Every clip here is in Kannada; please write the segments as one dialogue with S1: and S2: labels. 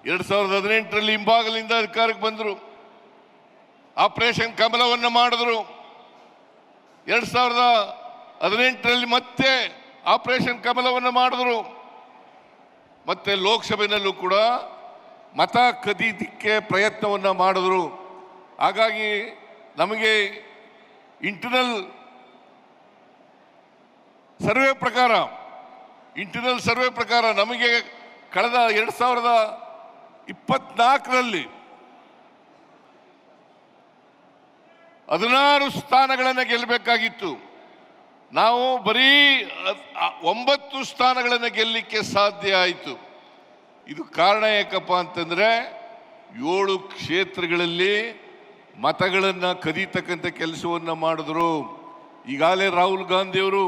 S1: 2018ರಲ್ಲಿ ಹಿಂಭಾಗಲಿಂದ ಅಧಿಕಾರಕ್ಕೆ ಬಂದರು. ಆಪರೇಷನ್ ಕಮಲವನ್ನು ಮಾಡಿದ್ರು. 2018ರಲ್ಲಿ ಮತ್ತೆ ಆಪರೇಷನ್ ಕಮಲವನ್ನು ಮಾಡಿದ್ರು. ಮತ್ತೆ ಲೋಕಸಭೆಯಲ್ಲೂ ಕೂಡ ಮತ ಕದೀಲಿಕ್ಕೆ ಪ್ರಯತ್ನವನ್ನು ಮಾಡಿದ್ರು. ಹಾಗಾಗಿ ನಮಗೆ ಇಂಟರ್ನಲ್ ಸರ್ವೆ ಪ್ರಕಾರ ನಮಗೆ ಕಳೆದ 2024ರಲ್ಲಿ 16 ಸ್ಥಾನಗಳನ್ನು ಗೆಲ್ಲಬೇಕಾಗಿತ್ತು. ನಾವು ಬರೀ 9 ಸ್ಥಾನಗಳನ್ನು ಗೆಲ್ಲಲಿಕ್ಕೆ ಸಾಧ್ಯ ಆಯಿತು. ಇದು ಕಾರಣ ಯಾಕಪ್ಪ ಅಂತಂದ್ರೆ 7 ಕ್ಷೇತ್ರಗಳಲ್ಲಿ ಮತಗಳನ್ನು ಕದೀತಕ್ಕಂಥ ಕೆಲಸವನ್ನು ಮಾಡಿದ್ರು. ಈಗಾಗಲೇ ರಾಹುಲ್ ಗಾಂಧಿಯವರು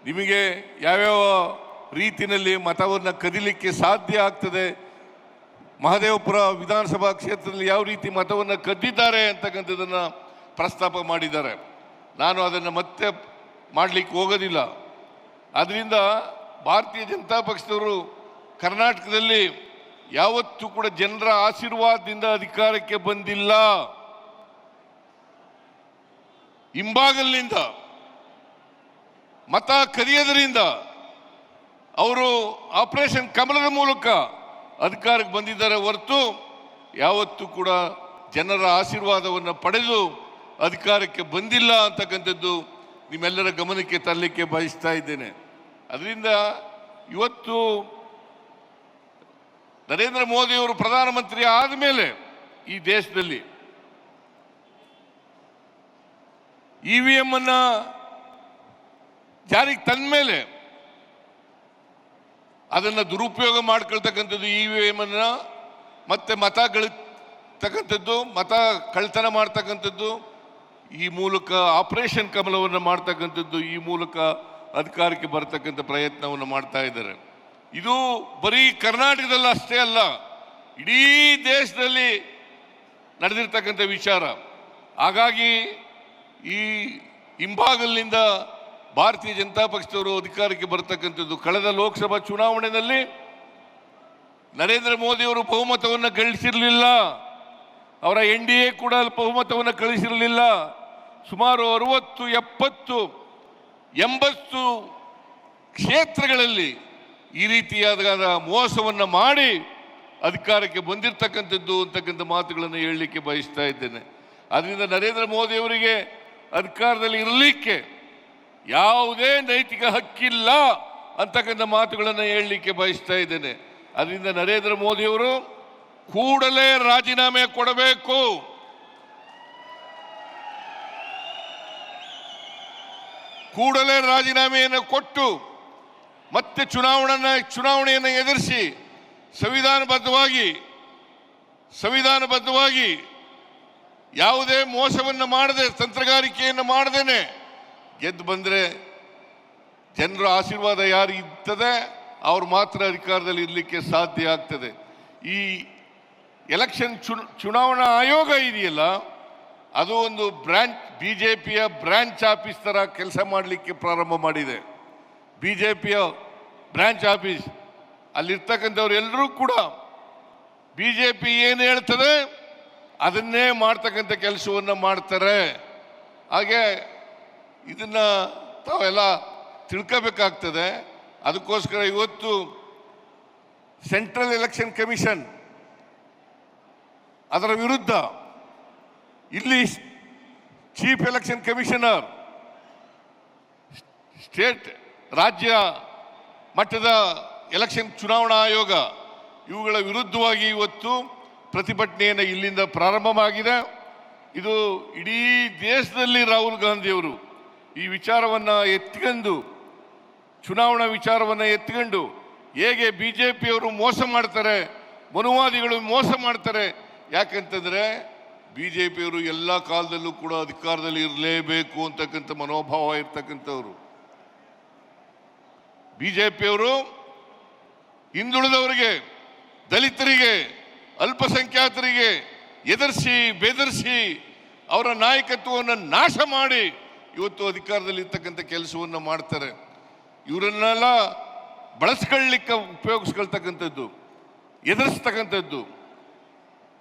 S1: ನಿಮಗೆ ಯಾವ್ಯಾವ ರೀತಿಯಲ್ಲಿ ಮತವನ್ನು ಕದೀಲಿಕ್ಕೆ ಸಾಧ್ಯ ಆಗ್ತದೆ, ಮಹದೇವಪುರ ವಿಧಾನಸಭಾ ಕ್ಷೇತ್ರದಲ್ಲಿ ಯಾವ ರೀತಿ ಮತವನ್ನು ಕದ್ದಿದ್ದಾರೆ ಅಂತಕ್ಕಂಥದ್ದನ್ನು ಪ್ರಸ್ತಾಪ ಮಾಡಿದ್ದಾರೆ. ನಾನು ಅದನ್ನು ಮತ್ತೆ ಮಾಡಲಿಕ್ಕೆ ಹೋಗೋದಿಲ್ಲ. ಆದ್ದರಿಂದ ಭಾರತೀಯ ಜನತಾ ಪಕ್ಷದವರು ಕರ್ನಾಟಕದಲ್ಲಿ ಯಾವತ್ತೂ ಕೂಡ ಜನರ ಆಶೀರ್ವಾದದಿಂದ ಅಧಿಕಾರಕ್ಕೆ ಬಂದಿಲ್ಲ. ಹಿಂಬಾಗಲಿನಿಂದ ಮತ ಕದಿಯೋದರಿಂದ ಅವರು ಆಪರೇಷನ್ ಕಮಲದ ಮೂಲಕ ಅಧಿಕಾರಕ್ಕೆ ಬಂದಿದ್ದಾರೆ ಹೊರತು ಯಾವತ್ತೂ ಕೂಡ ಜನರ ಆಶೀರ್ವಾದವನ್ನು ಪಡೆದು ಅಧಿಕಾರಕ್ಕೆ ಬಂದಿಲ್ಲ ಅಂತಕ್ಕಂಥದ್ದು ನಿಮ್ಮೆಲ್ಲರ ಗಮನಕ್ಕೆ ತರಲಿಕ್ಕೆ ಬಯಸ್ತಾ ಇದ್ದೇನೆ. ಅದರಿಂದ ಇವತ್ತು ನರೇಂದ್ರ ಮೋದಿಯವರು ಪ್ರಧಾನಮಂತ್ರಿ ಆದಮೇಲೆ ಈ ದೇಶದಲ್ಲಿ EVM ಅನ್ನ ಜಾರಿಗೆ ತಂದ ಮೇಲೆ ಅದನ್ನು ದುರುಪಯೋಗ ಮಾಡ್ಕೊಳ್ತಕ್ಕಂಥದ್ದು, EVM ಅನ್ನ ಮತ್ತೆ ಮತ ಕಳ್ತನ ಮಾಡ್ತಕ್ಕಂಥದ್ದು, ಈ ಮೂಲಕ ಆಪರೇಷನ್ ಕಮಲವನ್ನು ಮಾಡ್ತಕ್ಕಂಥದ್ದು, ಈ ಮೂಲಕ ಅಧಿಕಾರಕ್ಕೆ ಬರ್ತಕ್ಕಂಥ ಪ್ರಯತ್ನವನ್ನು ಮಾಡ್ತಾ ಇದ್ದಾರೆ. ಇದು ಬರೀ ಕರ್ನಾಟಕದಲ್ಲಿ ಅಷ್ಟೇ ಅಲ್ಲ, ಇಡೀ ದೇಶದಲ್ಲಿ ನಡೆದಿರ್ತಕ್ಕಂಥ ವಿಚಾರ. ಹಾಗಾಗಿ ಈ ಹಿಂಭಾಗಲಿನಿಂದ ಭಾರತೀಯ ಜನತಾ ಪಕ್ಷದವರು ಅಧಿಕಾರಕ್ಕೆ ಬರ್ತಕ್ಕಂಥದ್ದು. ಕಳೆದ ಲೋಕಸಭಾ ಚುನಾವಣೆಯಲ್ಲಿ ನರೇಂದ್ರ ಮೋದಿಯವರು ಬಹುಮತವನ್ನು ಗಳಿಸಿರಲಿಲ್ಲ, ಅವರ NDA ಕೂಡ ಬಹುಮತವನ್ನು ಗಳಿಸಿರಲಿಲ್ಲ. ಸುಮಾರು 60, 70, 80 ಕ್ಷೇತ್ರಗಳಲ್ಲಿ ಈ ರೀತಿಯಾದ ಮೋಸವನ್ನು ಮಾಡಿ ಅಧಿಕಾರಕ್ಕೆ ಬಂದಿರತಕ್ಕಂಥದ್ದು ಅಂತಕ್ಕಂಥ ಮಾತುಗಳನ್ನು ಹೇಳಲಿಕ್ಕೆ ಬಯಸ್ತಾ ಇದ್ದೇನೆ. ಅದರಿಂದ ನರೇಂದ್ರ ಮೋದಿಯವರಿಗೆ ಅಧಿಕಾರದಲ್ಲಿ ಇರಲಿಕ್ಕೆ ಯಾವುದೇ ನೈತಿಕ ಹಕ್ಕಿಲ್ಲ ಅಂತಕ್ಕಂಥ ಮಾತುಗಳನ್ನು ಹೇಳಲಿಕ್ಕೆ ಬಯಸ್ತಾ ಇದ್ದೇನೆ. ಅದರಿಂದ ನರೇಂದ್ರ ಮೋದಿಯವರು ಕೂಡಲೇ ರಾಜೀನಾಮೆ ಕೊಡಬೇಕು. ಕೂಡಲೇ ರಾಜೀನಾಮೆಯನ್ನು ಕೊಟ್ಟು ಮತ್ತೆ ಚುನಾವಣೆಯನ್ನು ಎದುರಿಸಿ ಸಂವಿಧಾನಬದ್ಧವಾಗಿ ಯಾವುದೇ ಮೋಸವನ್ನು ಮಾಡದೆ, ತಂತ್ರಗಾರಿಕೆಯನ್ನು ಮಾಡದೇನೆ ಗೆದ್ದು ಬಂದರೆ ಜನರ ಆಶೀರ್ವಾದ ಯಾರು ಇರ್ತದೆ ಅವ್ರು ಮಾತ್ರ ಅಧಿಕಾರದಲ್ಲಿ ಇರಲಿಕ್ಕೆ ಸಾಧ್ಯ ಆಗ್ತದೆ. ಈ ಎಲೆಕ್ಷನ್ ಚುನಾವಣಾ ಆಯೋಗ ಇದೆಯಲ್ಲ, ಅದು ಒಂದು BJPಯ ಬ್ರಾಂಚ್ ಆಫೀಸ್ ಥರ ಕೆಲಸ ಮಾಡಲಿಕ್ಕೆ ಪ್ರಾರಂಭ ಮಾಡಿದೆ. BJPಯ ಬ್ರಾಂಚ್ ಆಫೀಸ್ ಅಲ್ಲಿರ್ತಕ್ಕಂಥವ್ರು ಎಲ್ಲರೂ ಕೂಡ BJP ಏನು ಹೇಳ್ತದೆ ಅದನ್ನೇ ಮಾಡ್ತಕ್ಕಂಥ ಕೆಲಸವನ್ನು ಮಾಡ್ತಾರೆ. ಹಾಗೆ ಇದನ್ನ ತಾವೆಲ್ಲ ತಿಳ್ಕೋಬೇಕಾಗ್ತದೆ. ಅದಕ್ಕೋಸ್ಕರ ಇವತ್ತು ಸೆಂಟ್ರಲ್ ಎಲೆಕ್ಷನ್ ಕಮಿಷನ್ ಅದರ ವಿರುದ್ಧ ಇಲ್ಲಿ ಚೀಫ್ ಎಲೆಕ್ಷನ್ ಕಮಿಷನರ್, ರಾಜ್ಯ ಮಟ್ಟದ ಎಲೆಕ್ಷನ್ ಚುನಾವಣಾ ಆಯೋಗ ಇವುಗಳ ವಿರುದ್ಧವಾಗಿ ಇವತ್ತು ಪ್ರತಿಭಟನೆಯನ್ನು ಇಲ್ಲಿಂದ ಪ್ರಾರಂಭವಾಗಿದೆ. ಇದು ಇಡೀ ದೇಶದಲ್ಲಿ ರಾಹುಲ್ ಗಾಂಧಿಯವರು ಈ ವಿಚಾರವನ್ನು ಎತ್ತಿಕೊಂಡು, ಚುನಾವಣಾ ವಿಚಾರವನ್ನು ಎತ್ತಿಕೊಂಡು ಹೇಗೆ BJPಯವರು ಮೋಸ ಮಾಡ್ತಾರೆ, ಮನುವಾದಿಗಳು ಮೋಸ ಮಾಡ್ತಾರೆ. ಯಾಕಂತಂದರೆ BJPಯವರು ಎಲ್ಲ ಕಾಲದಲ್ಲೂ ಕೂಡ ಅಧಿಕಾರದಲ್ಲಿ ಇರಲೇಬೇಕು ಅಂತಕ್ಕಂಥ ಮನೋಭಾವ ಇರ್ತಕ್ಕಂಥವ್ರು. BJPಯವರು ಹಿಂದುಳಿದವರಿಗೆ, ದಲಿತರಿಗೆ, ಅಲ್ಪಸಂಖ್ಯಾತರಿಗೆ ಬೆದರಿಸಿ ಅವರ ನಾಯಕತ್ವವನ್ನು ನಾಶ ಮಾಡಿ ಇವತ್ತು ಅಧಿಕಾರದಲ್ಲಿ ಇರ್ತಕ್ಕಂಥ ಕೆಲಸವನ್ನು ಮಾಡ್ತಾರೆ. ಇವರನ್ನೆಲ್ಲ ಬಳಸ್ಕೊಳ್ಳಿಕ್ಕೆ ಉಪಯೋಗಿಸ್ಕೊಳ್ತಕ್ಕಂಥದ್ದು. ಎದುರಿಸ್ತಕ್ಕಂಥದ್ದು,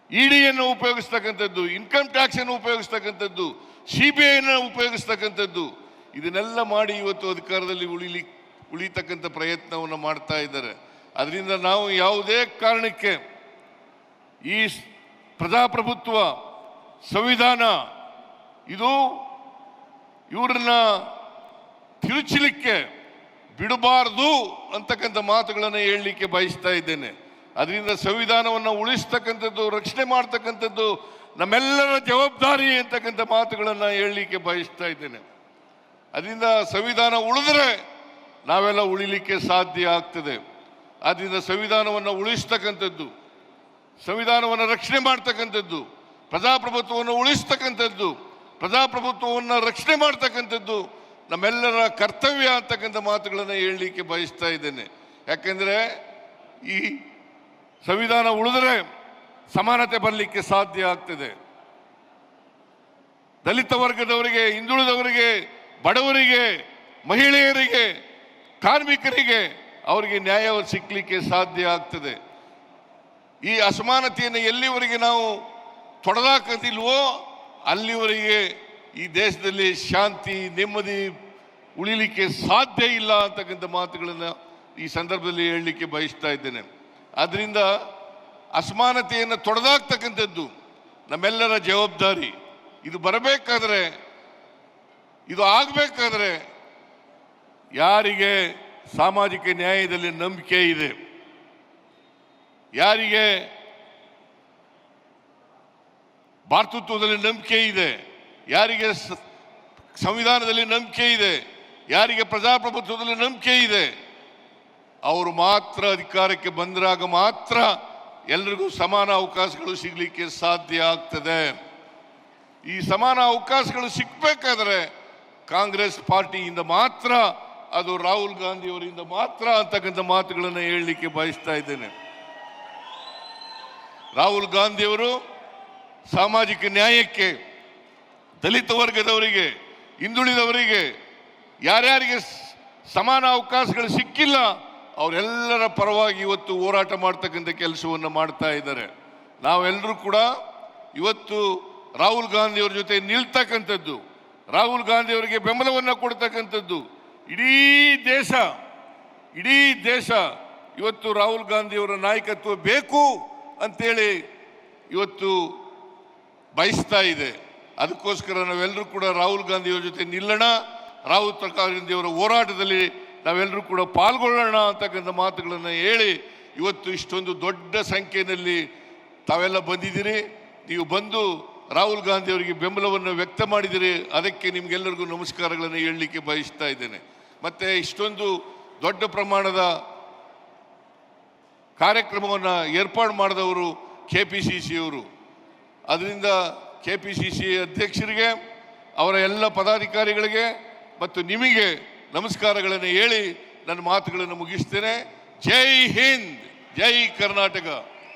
S1: ಇಡಿಯನ್ನು ಉಪಯೋಗಿಸ್ತಕ್ಕಂಥದ್ದು, ಇನ್ಕಮ್ ಟ್ಯಾಕ್ಸ್ ಅನ್ನು ಉಪಯೋಗಿಸ್ತಕ್ಕಂಥದ್ದು, CBIಯನ್ನು ಉಪಯೋಗಿಸ್ತಕ್ಕಂಥದ್ದು, ಇದನ್ನೆಲ್ಲ ಮಾಡಿ ಇವತ್ತು ಅಧಿಕಾರದಲ್ಲಿ ಉಳಿತಕ್ಕಂಥ ಪ್ರಯತ್ನವನ್ನು ಮಾಡ್ತಾ ಇದ್ದಾರೆ. ಅದರಿಂದ ನಾವು ಯಾವುದೇ ಕಾರಣಕ್ಕೆ ಈ ಪ್ರಜಾಪ್ರಭುತ್ವ ಸಂವಿಧಾನ ಇದು ಇವ್ರನ್ನ ತಿರುಚಲಿಕ್ಕೆ ಬಿಡಬಾರ್ದು ಅಂತಕ್ಕಂಥ ಮಾತುಗಳನ್ನು ಹೇಳಲಿಕ್ಕೆ ಬಯಸ್ತಾ ಇದ್ದೇನೆ. ಅದರಿಂದ ಸಂವಿಧಾನವನ್ನು ಉಳಿಸ್ತಕ್ಕಂಥದ್ದು, ರಕ್ಷಣೆ ಮಾಡ್ತಕ್ಕಂಥದ್ದು ನಮ್ಮೆಲ್ಲರ ಜವಾಬ್ದಾರಿ ಅಂತಕ್ಕಂಥ ಮಾತುಗಳನ್ನು ಹೇಳಲಿಕ್ಕೆ ಬಯಸ್ತಾ ಇದ್ದೇನೆ. ಅದರಿಂದ ಸಂವಿಧಾನ ಉಳಿದ್ರೆ ನಾವೆಲ್ಲ ಉಳಿಲಿಕ್ಕೆ ಸಾಧ್ಯ ಆಗ್ತದೆ. ಆದ್ದರಿಂದ ಸಂವಿಧಾನವನ್ನು ಉಳಿಸ್ತಕ್ಕಂಥದ್ದು, ಸಂವಿಧಾನವನ್ನು ರಕ್ಷಣೆ ಮಾಡ್ತಕ್ಕಂಥದ್ದು, ಪ್ರಜಾಪ್ರಭುತ್ವವನ್ನು ಉಳಿಸ್ತಕ್ಕಂಥದ್ದು, ಪ್ರಜಾಪ್ರಭುತ್ವವನ್ನು ರಕ್ಷಣೆ ಮಾಡ್ತಕ್ಕಂಥದ್ದು ನಮ್ಮೆಲ್ಲರ ಕರ್ತವ್ಯ ಅಂತಕ್ಕಂಥ ಮಾತುಗಳನ್ನು ಹೇಳಲಿಕ್ಕೆ ಬಯಸ್ತಾ ಇದ್ದೇನೆ. ಯಾಕೆಂದರೆ ಈ ಸಂವಿಧಾನ ಉಳಿದ್ರೆ ಸಮಾನತೆ ಬರಲಿಕ್ಕೆ ಸಾಧ್ಯ ಆಗ್ತದೆ. ದಲಿತ ವರ್ಗದವರಿಗೆ, ಹಿಂದುಳಿದವರಿಗೆ, ಬಡವರಿಗೆ, ಮಹಿಳೆಯರಿಗೆ, ಕಾರ್ಮಿಕರಿಗೆ ಅವರಿಗೆ ನ್ಯಾಯ ಸಿಕ್ಕಲಿಕ್ಕೆ ಸಾಧ್ಯ ಆಗ್ತದೆ. ಈ ಅಸಮಾನತೆಯನ್ನು ಎಲ್ಲಿವರೆಗೆ ನಾವು ತೊಡೆದಾಕದಿಲ್ವೋ ಅಲ್ಲಿವರೆಗೆ ಈ ದೇಶದಲ್ಲಿ ಶಾಂತಿ, ನೆಮ್ಮದಿ ಉಳಿಲಿಕ್ಕೆ ಸಾಧ್ಯ ಇಲ್ಲ ಅಂತಕ್ಕಂಥ ಮಾತುಗಳನ್ನು ಈ ಸಂದರ್ಭದಲ್ಲಿ ಹೇಳಲಿಕ್ಕೆ ಬಯಸ್ತಾ ಇದ್ದೇನೆ. ಆದ್ದರಿಂದ ಅಸಮಾನತೆಯನ್ನು ತೊಡೆದಾಕ್ತಕ್ಕಂಥದ್ದು ನಮ್ಮೆಲ್ಲರ ಜವಾಬ್ದಾರಿ. ಇದು ಬರಬೇಕಾದ್ರೆ, ಇದು ಆಗಬೇಕಾದ್ರೆ ಯಾರಿಗೆ ಸಾಮಾಜಿಕ ನ್ಯಾಯದಲ್ಲಿ ನಂಬಿಕೆ ಇದೆ, ಯಾರಿಗೆ ಭಾತೃತ್ವದಲ್ಲಿ ನಂಬಿಕೆ ಇದೆ, ಯಾರಿಗೆ ಸಂವಿಧಾನದಲ್ಲಿ ನಂಬಿಕೆ ಇದೆ, ಯಾರಿಗೆ ಪ್ರಜಾಪ್ರಭುತ್ವದಲ್ಲಿ ನಂಬಿಕೆ ಇದೆ, ಅವರು ಮಾತ್ರ ಅಧಿಕಾರಕ್ಕೆ ಬಂದಾಗ ಮಾತ್ರ ಎಲ್ರಿಗೂ ಸಮಾನ ಅವಕಾಶಗಳು ಸಿಗಲಿಕ್ಕೆ ಸಾಧ್ಯ ಆಗ್ತದೆ. ಈ ಸಮಾನ ಅವಕಾಶಗಳು ಸಿಗಬೇಕಾದ್ರೆ ಕಾಂಗ್ರೆಸ್ ಪಾರ್ಟಿಯಿಂದ ಮಾತ್ರ, ಅದು ರಾಹುಲ್ ಗಾಂಧಿ ಅವರಿಂದ ಮಾತ್ರ ಅಂತಕ್ಕಂಥ ಮಾತುಗಳನ್ನು ಹೇಳಲಿಕ್ಕೆ ಬಯಸ್ತಾ ಇದ್ದೇನೆ. ರಾಹುಲ್ ಗಾಂಧಿಯವರು ಸಾಮಾಜಿಕ ನ್ಯಾಯಕ್ಕೆ, ದಲಿತ ವರ್ಗದವರಿಗೆ, ಹಿಂದುಳಿದವರಿಗೆ, ಯಾರ್ಯಾರಿಗೆ ಸಮಾನ ಅವಕಾಶಗಳು ಸಿಕ್ಕಿಲ್ಲ ಅವರೆಲ್ಲರ ಪರವಾಗಿ ಇವತ್ತು ಹೋರಾಟ ಮಾಡ್ತಕ್ಕಂಥ ಕೆಲಸವನ್ನು ಮಾಡ್ತಾ ಇದ್ದಾರೆ. ನಾವೆಲ್ಲರೂ ಕೂಡ ಇವತ್ತು ರಾಹುಲ್ ಗಾಂಧಿಯವ್ರ ಜೊತೆ ನಿಲ್ತಕ್ಕಂಥದ್ದು, ರಾಹುಲ್ ಗಾಂಧಿಯವರಿಗೆ ಬೆಂಬಲವನ್ನು ಕೊಡ್ತಕ್ಕಂಥದ್ದು, ಇಡೀ ದೇಶ ಇವತ್ತು ರಾಹುಲ್ ಗಾಂಧಿಯವರ ನಾಯಕತ್ವ ಬೇಕು ಅಂತೇಳಿ ಇವತ್ತು ಬಯಸ್ತಾ ಇದೆ. ಅದಕ್ಕೋಸ್ಕರ ನಾವೆಲ್ಲರೂ ಕೂಡ ರಾಹುಲ್ ಗಾಂಧಿಯವರ ಜೊತೆ ನಿಲ್ಲೋಣ, ರಾಹುಲ್ ಗಾಂಧಿಯವರ ಹೋರಾಟದಲ್ಲಿ ನಾವೆಲ್ಲರೂ ಕೂಡ ಪಾಲ್ಗೊಳ್ಳೋಣ ಅಂತಕ್ಕಂಥ ಮಾತುಗಳನ್ನು ಹೇಳಿ ಇವತ್ತು ಇಷ್ಟೊಂದು ದೊಡ್ಡ ಸಂಖ್ಯೆಯಲ್ಲಿ ತಾವೆಲ್ಲ ಬಂದಿದ್ದೀರಿ. ನೀವು ಬಂದು ರಾಹುಲ್ ಗಾಂಧಿಯವರಿಗೆ ಬೆಂಬಲವನ್ನು ವ್ಯಕ್ತ ಮಾಡಿದಿರಿ, ಅದಕ್ಕೆ ನಿಮಗೆಲ್ಲರಿಗೂ ನಮಸ್ಕಾರಗಳನ್ನು ಹೇಳಲಿಕ್ಕೆ ಬಯಸ್ತಾ ಇದ್ದೇನೆ. ಮತ್ತು ಇಷ್ಟೊಂದು ದೊಡ್ಡ ಪ್ರಮಾಣದ ಕಾರ್ಯಕ್ರಮವನ್ನು ಏರ್ಪಾಡು ಮಾಡಿದವರು KPCC ಅವರು. ಅದರಿಂದ KPCC ಅಧ್ಯಕ್ಷರಿಗೆ, ಅವರ ಎಲ್ಲ ಪದಾಧಿಕಾರಿಗಳಿಗೆ ಮತ್ತು ನಿಮಗೆ ನಮಸ್ಕಾರಗಳನ್ನು ಹೇಳಿ ನನ್ನ ಮಾತುಗಳನ್ನು ಮುಗಿಸ್ತೇನೆ. ಜೈ ಹಿಂದ್, ಜೈ ಕರ್ನಾಟಕ.